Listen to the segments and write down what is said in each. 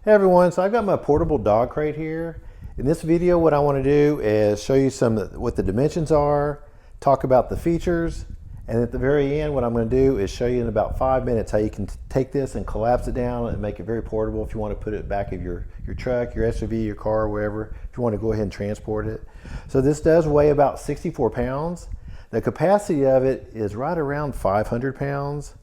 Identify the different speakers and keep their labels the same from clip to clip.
Speaker 1: Hey everyone, so I've got my portable dog crate here. In this video, what I want to do is show you what the dimensions are, talk about the features, and at the very end, what I'm going to do is show you in about 5 minutes how you can take this and collapse it down and make it very portable if you want to put it back of your truck, your SUV, your car, wherever, if you want to go ahead and transport it. So this does weigh about 64 pounds. The capacity of it is right around 500 pounds.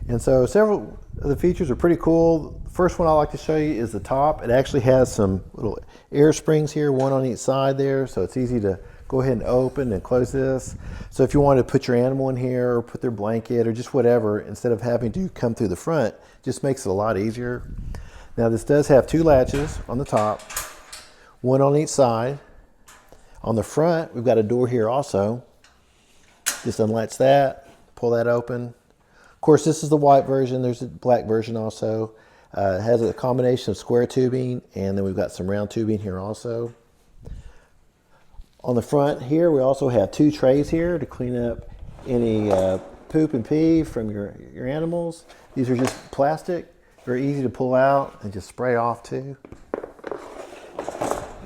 Speaker 1: And so several of the features are pretty cool. The first one I like to show you is the top. It actually has some little air springs here, one on each side there, so it's easy to go ahead and open and close this. So if you want to put your animal in here or put their blanket or just whatever, instead of having to come through the front, just makes it a lot easier. Now this does have two latches on the top, one on each side. On the front, we've got a door here also. Just unlatch that, pull that open. Of course, this is the white version. There's a black version also. It has a combination of square tubing, and then we've got some round tubing here also. On the front here, we also have two trays here to clean up any poop and pee from your animals. These are just plastic, very easy to pull out and just spray off too.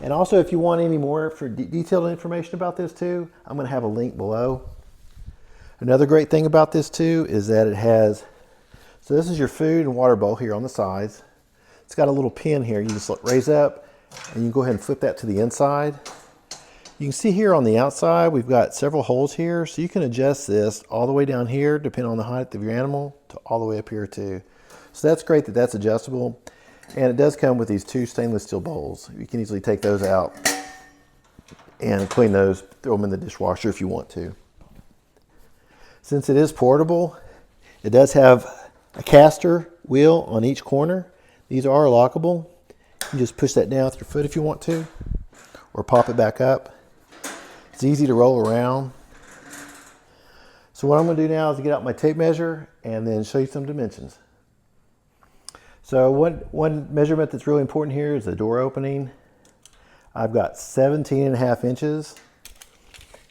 Speaker 1: And also, if you want any more detailed information about this too, I'm going to have a link below. Another great thing about this too is that it has, so this is your food and water bowl here on the sides. It's got a little pin here. You just raise up and you can go ahead and flip that to the inside. You can see here on the outside, we've got several holes here. So you can adjust this all the way down here, depending on the height of your animal, to all the way up here too. So that's great that that's adjustable. And it does come with these two stainless steel bowls. You can easily take those out and clean those, throw them in the dishwasher if you want to. Since it is portable, it does have a caster wheel on each corner. These are lockable. You can just push that down with your foot if you want to, or pop it back up. It's easy to roll around. So what I'm going to do now is get out my tape measure and then show you some dimensions. So one measurement that's really important here is the door opening. I've got 17.5 inches,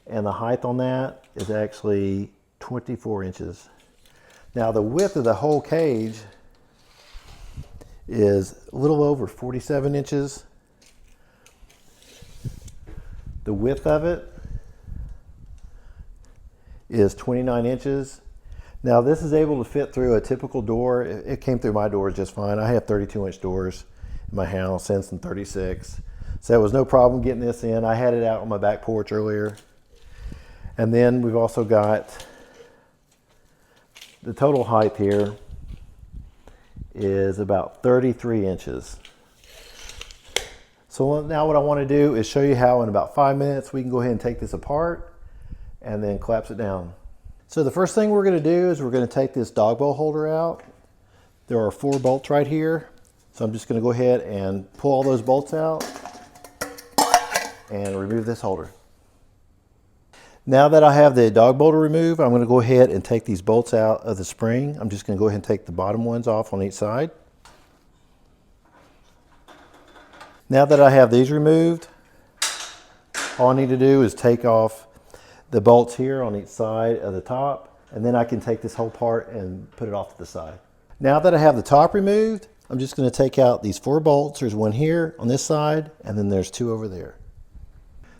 Speaker 1: and the height on that is actually 24 inches. Now the width of the whole cage is a little over 47 inches. The width of it is 29 inches. Now this is able to fit through a typical door. It came through my doors just fine. I have 32-inch doors in my house and some 36. So it was no problem getting this in. I had it out on my back porch earlier. And then we've also got the total height here is about 33 inches. So now what I want to do is show you how in about 5 minutes we can go ahead and take this apart and then collapse it down. So the first thing we're going to do is we're going to take this dog bowl holder out. There are 4 bolts right here. So I'm just going to go ahead and pull all those bolts out and remove this holder. Now that I have the dog bowl to remove, I'm going to go ahead and take these bolts out of the spring. I'm just going to go ahead and take the bottom ones off on each side. Now that I have these removed, all I need to do is take off the bolts here on each side of the top, and then I can take this whole part and put it off to the side. Now that I have the top removed, I'm just going to take out these 4 bolts. There's one here on this side, and then there's 2 over there.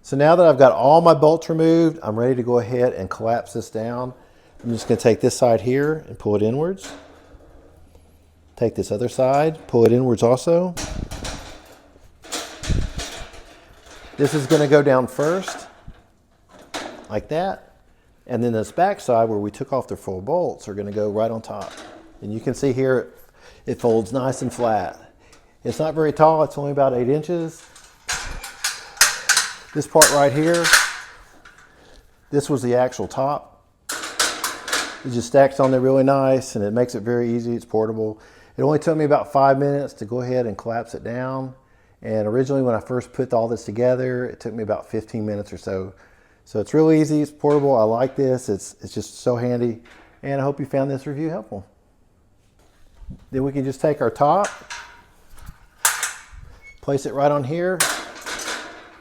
Speaker 1: So now that I've got all my bolts removed, I'm ready to go ahead and collapse this down. I'm just going to take this side here and pull it inwards. Take this other side, pull it inwards also. This is going to go down first, like that. And then this back side where we took off the 4 bolts are going to go right on top. And you can see here it folds nice and flat. It's not very tall, it's only about 8 inches. This part right here, this was the actual top. It just stacks on there really nice and it makes it very easy. It's portable. It only took me about 5 minutes to go ahead and collapse it down. And originally when I first put all this together, it took me about 15 minutes or so. So it's real easy, it's portable. I like this, it's just so handy. And I hope you found this review helpful. Then we can just take our top, place it right on here.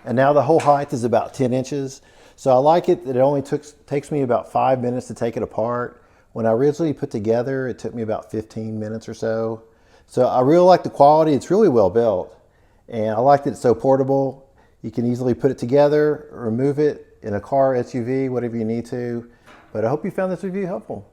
Speaker 1: And now the whole height is about 10 inches. So I like it that it only takes me about 5 minutes to take it apart. When I originally put together, it took me about 15 minutes or so. So I really like the quality. It's really well built. And I like that it's so portable. You can easily put it together, remove it in a car, SUV, whatever you need to. But I hope you found this review helpful.